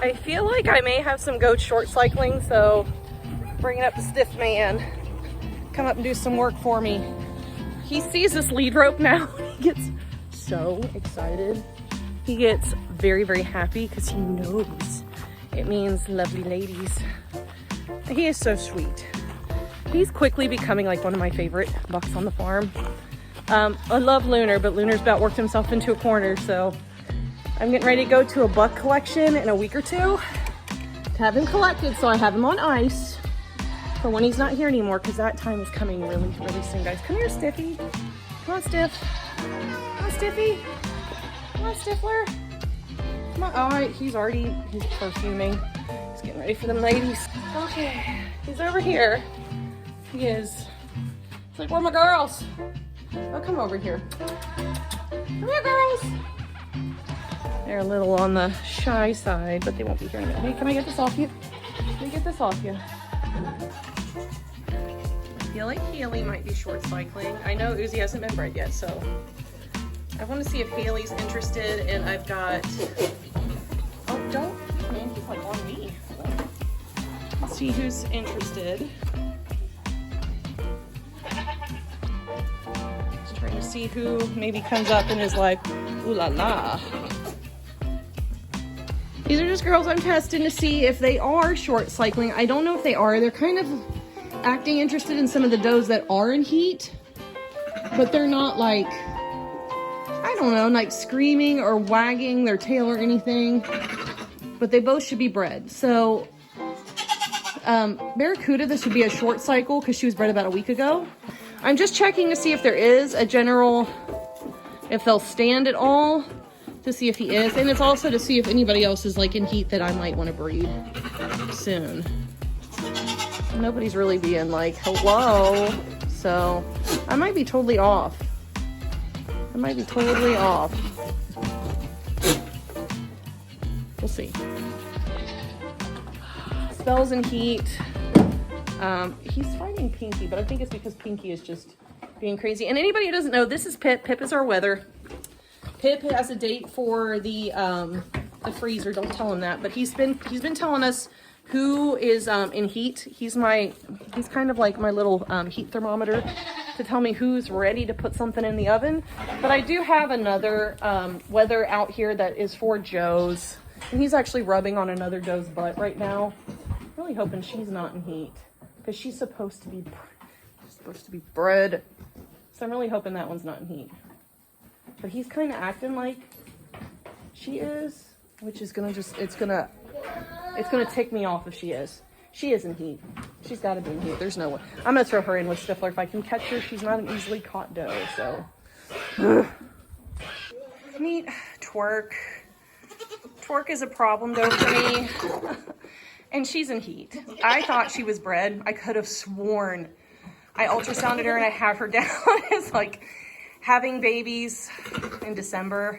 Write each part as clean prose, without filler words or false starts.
I feel like I may have some goat short cycling, so bringing up the stiff man. Come up and do some work for me. He sees this lead rope now. He gets so excited. He gets very, very happy because he knows it means lovely ladies. He is so sweet. He's quickly becoming like one of my favorite bucks on the farm. I love Lunar, but Lunar's about worked himself into a corner, so I'm getting ready to go to a buck collection in a week or two to have him collected, so I have him on ice for when he's not here anymore, because that time is coming really, really soon, guys. Come here, Stiffy. Come on, Stiff. Come on, Stiffy. Come on, Stifler. Come on. All right, he's perfuming. He's getting ready for them ladies. Okay, he's over here. He is. It's like, where are my girls? Oh, come over here. Come here, girls. They're a little on the shy side, but they won't be here in a minute. Hey, can I get this off you? Let me get this off you. I feel like Haley might be short cycling. I know Uzi hasn't been bred yet, so I want to see if Haley's interested, and I've got, oh, don't, man, he's like on me. Let's see who's interested. Just trying to see who maybe comes up and is like, ooh la la. These are just girls I'm testing to see if they are short cycling. I don't know if they are. They're kind of acting interested in some of the does that are in heat, but they're not like, I don't know, like screaming or wagging their tail or anything, but they both should be bred. So Barracuda, this would be a short cycle because she was bred about a week ago. I'm just checking to see if there is a general, if they'll stand at all, to see if he is. And it's also to see if anybody else is like in heat that I might want to breed soon. Nobody's really being like, hello. So I might be totally off. I might be totally off. We'll see. Spells in heat. He's fighting Pinky, but I think it's because Pinky is just being crazy. And anybody who doesn't know, this is Pip. Pip is our weather. Pip has a date for the freezer. Don't tell him that, but he's been telling us who is in heat. He's kind of like my little heat thermometer to tell me who's ready to put something in the oven. But I do have another weather out here that is for Joe's, and he's actually rubbing on another Joe's butt right now. Really hoping she's not in heat because she's supposed to be bred. So I'm really hoping that one's not in heat. But he's kind of acting like she is, which is gonna it's gonna tick me off if she is. She is in heat. She's got to be in heat. There's no way. I'm gonna throw her in with Stifler if I can catch her. She's not an easily caught doe, so. Meet Twerk. Twerk is a problem doe for me, and she's in heat. I thought she was bred. I could have sworn. I ultrasounded her and I have her down as like having babies in December,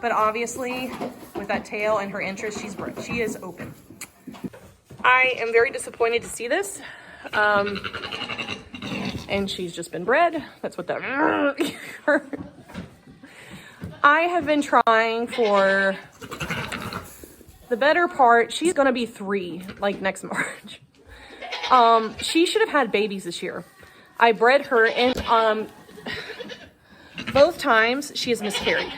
but obviously with that tail and her interest, she is open. I am very disappointed to see this, and she's just been bred. That's what that I have been trying for the better part. She's gonna be 3 like next March. She should have had babies this year. I bred her, and both times she has miscarried.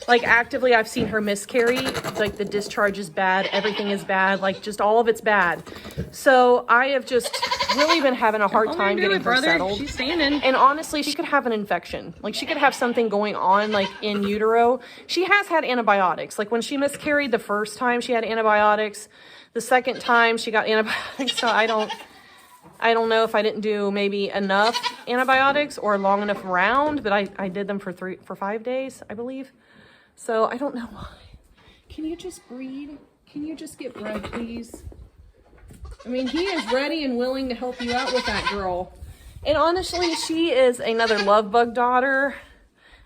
Like actively, I've seen her miscarry. Like the discharge is bad. Everything is bad. Like just all of it's bad. So I have just really been having a hard time getting her settled. She's standing. And honestly, she could have an infection. Like she could have something going on like in utero. She has had antibiotics. Like when she miscarried the first time, she had antibiotics. The second time she got antibiotics. So I don't know if I didn't do maybe enough antibiotics or long enough around, but I did them for 5 days, I believe. So I don't know why. Can you just breed? Can you just get bred, please? I mean, he is ready and willing to help you out with that girl. And honestly, she is another love bug daughter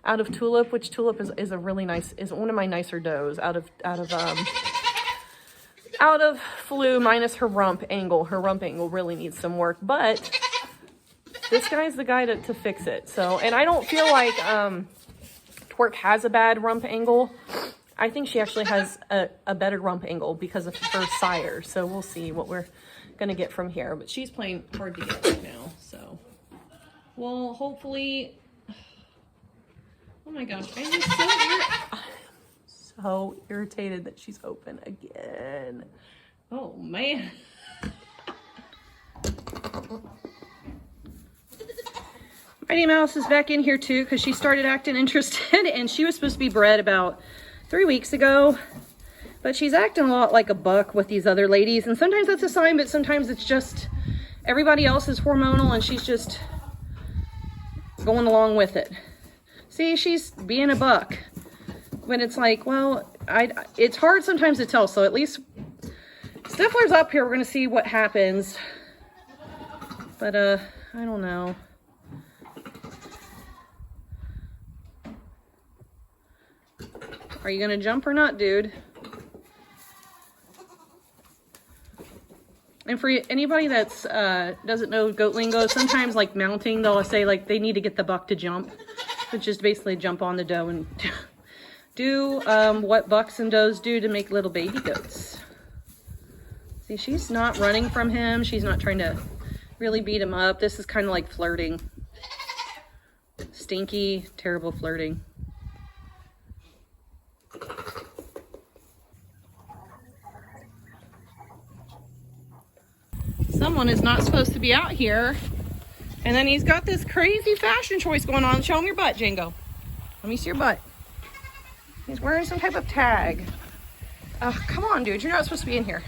out of Tulip, which Tulip is a really nice, is one of my nicer does out of Flu, minus her rump angle. Her rump angle really needs some work, but this guy's the guy to fix it. So, and I don't feel like Twerk has a bad rump angle. I think she actually has a better rump angle because of her sire. So we'll see what we're gonna get from here. But she's playing hard to get right now. So, well, hopefully. Oh my gosh, I'm just so irritated that she's open again. Oh man. Mighty Mouse is back in here too because she started acting interested, and she was supposed to be bred about 3 weeks ago, but she's acting a lot like a buck with these other ladies, and sometimes that's a sign, but sometimes it's just everybody else is hormonal and she's just going along with it. See, she's being a buck when it's like, well, it's hard sometimes to tell. So at least Stifler's up here. We're going to see what happens, but I don't know. Are you gonna jump or not, dude? And for anybody that's doesn't know goat lingo, sometimes like mounting, they'll say like they need to get the buck to jump, which is basically jump on the doe and do what bucks and does do to make little baby goats. See, she's not running from him. She's not trying to really beat him up. This is kind of like flirting. Stinky, terrible flirting. Someone is not supposed to be out here. And then he's got this crazy fashion choice going on. Show him your butt, Django. Let me see your butt. He's wearing some type of tag. Come on, dude. You're not supposed to be in here.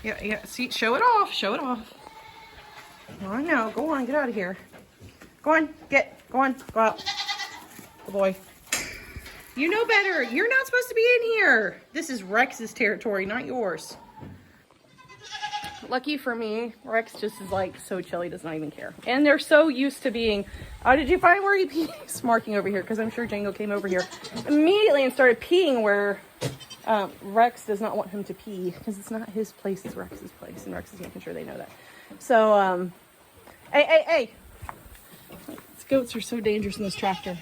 Yeah. See, show it off. Show it off. Go on now. Go on. Get out of here. Go on. Go on. Go out. Good boy. You know better. You're not supposed to be in here. This is Rex's territory, not yours. Lucky for me, Rex just is like so chill, he does not even care. And they're so used to being, oh, did you find where he pees? He's marking over here because I'm sure Django came over here immediately and started peeing where Rex does not want him to pee because it's not his place, it's Rex's place. And Rex is making sure they know that. So, hey. These goats are so dangerous in this tractor.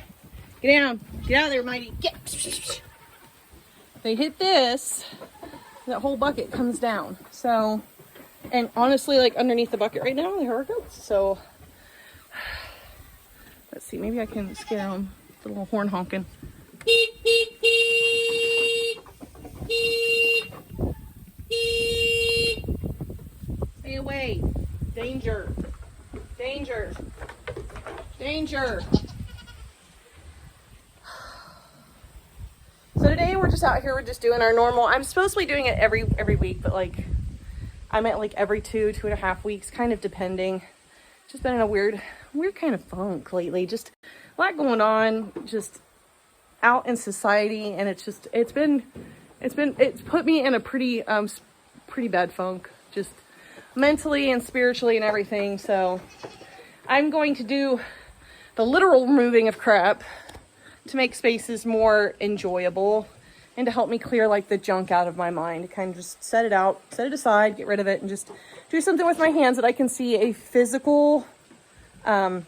Get down. Get out of there, Mighty. Get. If they hit this, that whole bucket comes down. So, and honestly, like underneath the bucket right now, there are goats. So, let's see. Maybe I can scare them. The little horn honking. Stay away. Danger. Danger. Danger. So today we're just out here, we're just doing our normal, I'm supposed to be doing it every week, but like, I'm at like every 2.5 weeks, kind of depending. Just been in a weird kind of funk lately. Just a lot going on, just out in society, and it's put me in a pretty bad funk, just mentally and spiritually and everything. So I'm going to do the literal removing of crap to make spaces more enjoyable and to help me clear like the junk out of my mind, to kind of just set it out, set it aside, get rid of it, and just do something with my hands that I can see a physical outcome.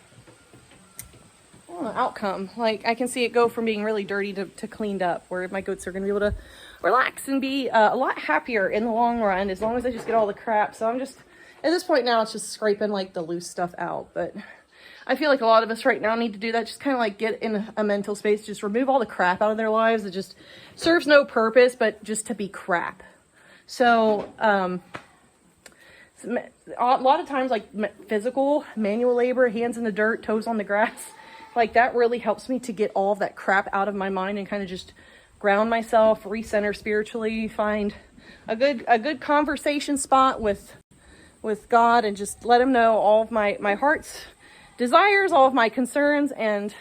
Like I can see it go from being really dirty to cleaned up, where my goats are going to be able to relax and be a lot happier in the long run, as long as I just get all the crap. So I'm just, at this point now, it's just scraping like the loose stuff out. But I feel like a lot of us right now need to do that. Just kind of like get in a mental space, just remove all the crap out of their lives. It just serves no purpose, but just to be crap. So, a lot of times like physical manual labor, hands in the dirt, toes on the grass, like that really helps me to get all of that crap out of my mind and kind of just ground myself, recenter spiritually, find a good conversation spot with God, and just let him know all of my heart's desires, all of my concerns. And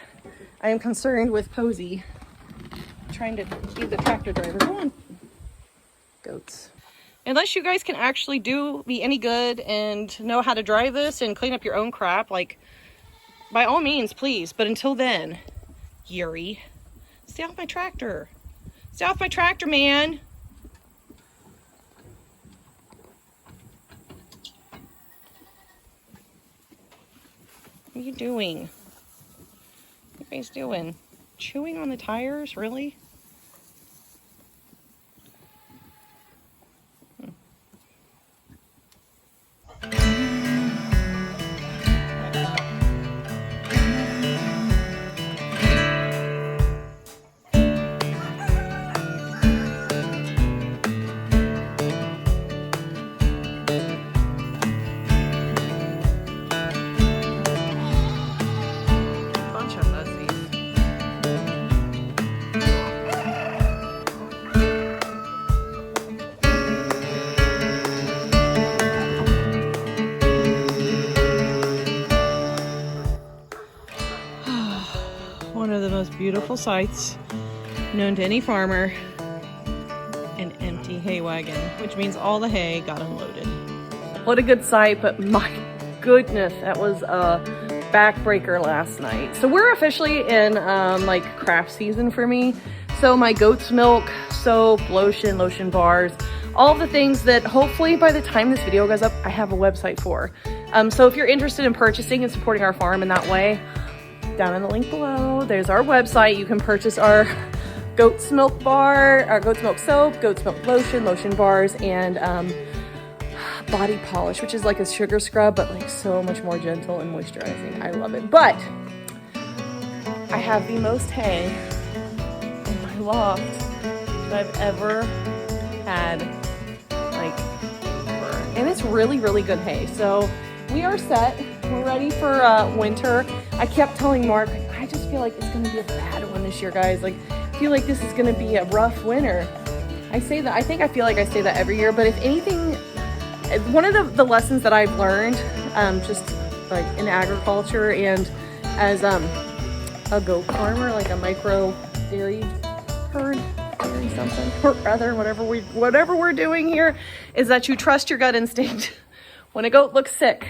I am concerned with Posey trying to be the tractor driver. Go on, goats. Unless you guys can actually do me any good and know how to drive this and clean up your own crap, like by all means, please. But until then, Yuri, stay off my tractor. Stay off my tractor, man. What are you doing? What are you guys doing? Chewing on the tires? Really? beautiful sights known to any farmer, an empty hay wagon, which means all the hay got unloaded. What a good sight, but my goodness, that was a backbreaker last night. So we're officially in like craft season for me. So my goat's milk, soap, lotion bars, all the things that hopefully by the time this video goes up, I have a website for. So if you're interested in purchasing and supporting our farm in that way, down in the link below, there's our website. You can purchase our goat's milk bar, our goat's milk soap, goat's milk lotion bars, and body polish, which is like a sugar scrub, but like so much more gentle and moisturizing. I love it. But I have the most hay in my loft that I've ever had, like, ever. And it's really, really good hay. So we are set. We're ready for winter. I kept telling Mark, I just feel like it's gonna be a bad one this year, guys. Like, I feel like this is gonna be a rough winter. I say that, I feel like I say that every year, but if anything, one of the lessons that I've learned, just like in agriculture and as a goat farmer, like a micro dairy herd, dairy something, or rather whatever we're doing here, is that you trust your gut instinct. When a goat looks sick,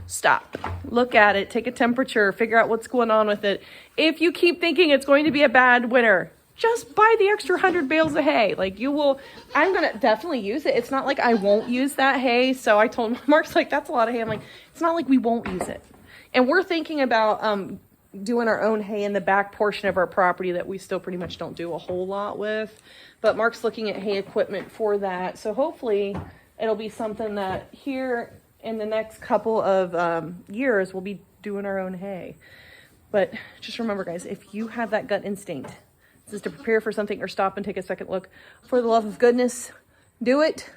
stop, look at it, take a temperature, figure out what's going on with it. If you keep thinking it's going to be a bad winter, just buy the extra 100 bales of hay. Like, you will, I'm gonna definitely use it. It's not like I won't use that hay. So I told Mark's like, that's a lot of hay. I'm like, it's not like we won't use it. And we're thinking about doing our own hay in the back portion of our property that we still pretty much don't do a whole lot with. But Mark's looking at hay equipment for that. So hopefully it'll be something that here in the next couple of years, we'll be doing our own hay. But just remember, guys, if you have that gut instinct, this is to prepare for something or stop and take a second look. For the love of goodness, do it.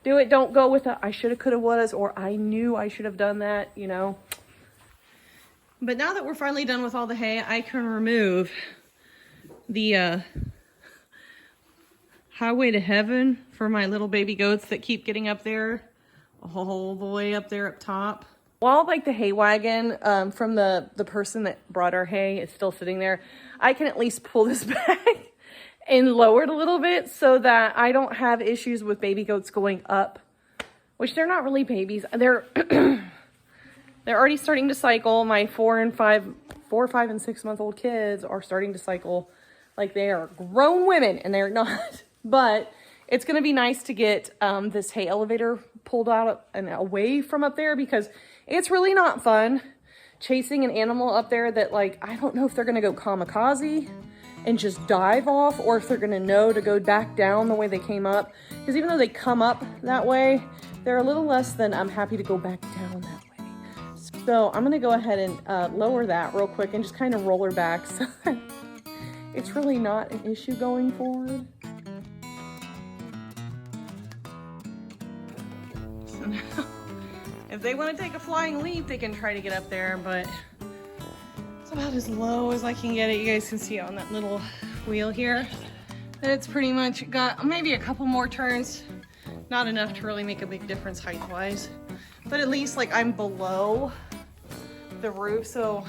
Do it. Don't go with a I shoulda, coulda, wouldas, or I knew I should have done that, you know. But now that we're finally done with all the hay, I can remove the highway to heaven for my little baby goats that keep getting up there, all the way up there up top. While like the hay wagon from the person that brought our hay is still sitting there, I can at least pull this back and lower it a little bit so that I don't have issues with baby goats going up, which they're not really babies. They're they're already starting to cycle. My 4, 5, and 6 month old kids are starting to cycle like they are grown women, and they're not. But it's going to be nice to get this hay elevator pulled out and away from up there, because it's really not fun chasing an animal up there that, like, I don't know if they're going to go kamikaze and just dive off, or if they're going to know to go back down the way they came up. Because even though they come up that way, they're a little less than I'm happy to go back down that way. So I'm going to go ahead and lower that real quick and just kind of roll her back so it's really not an issue going forward. So now, if they want to take a flying leap, they can try to get up there, but it's about as low as I can get it. You guys can see on that little wheel here that it's pretty much got maybe a couple more turns. Not enough to really make a big difference height-wise, but at least like I'm below the roof. So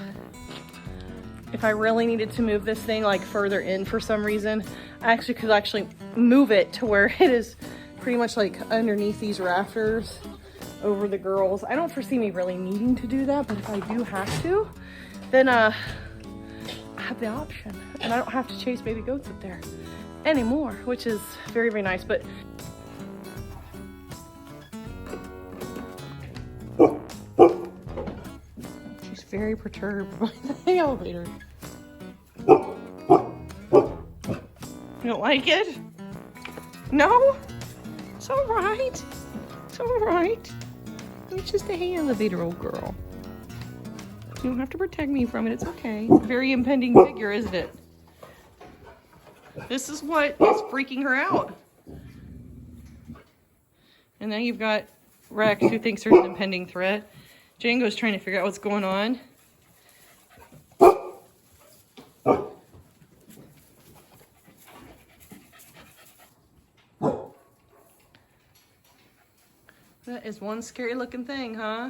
if I really needed to move this thing like further in for some reason, I actually could actually move it to where it is pretty much like underneath these rafters over the girls. I don't foresee me really needing to do that, but if I do have to, then I have the option, and I don't have to chase baby goats up there anymore, which is very, very nice. But she's very perturbed by the elevator. You don't like it? No? It's all right. It's all right. It's just a hay elevator, old girl. You don't have to protect me from it. It's okay. It's a very impending figure, isn't it? This is what is freaking her out. And now you've got Rex, who thinks there's an impending threat. Django's trying to figure out what's going on. That is one scary looking thing, huh?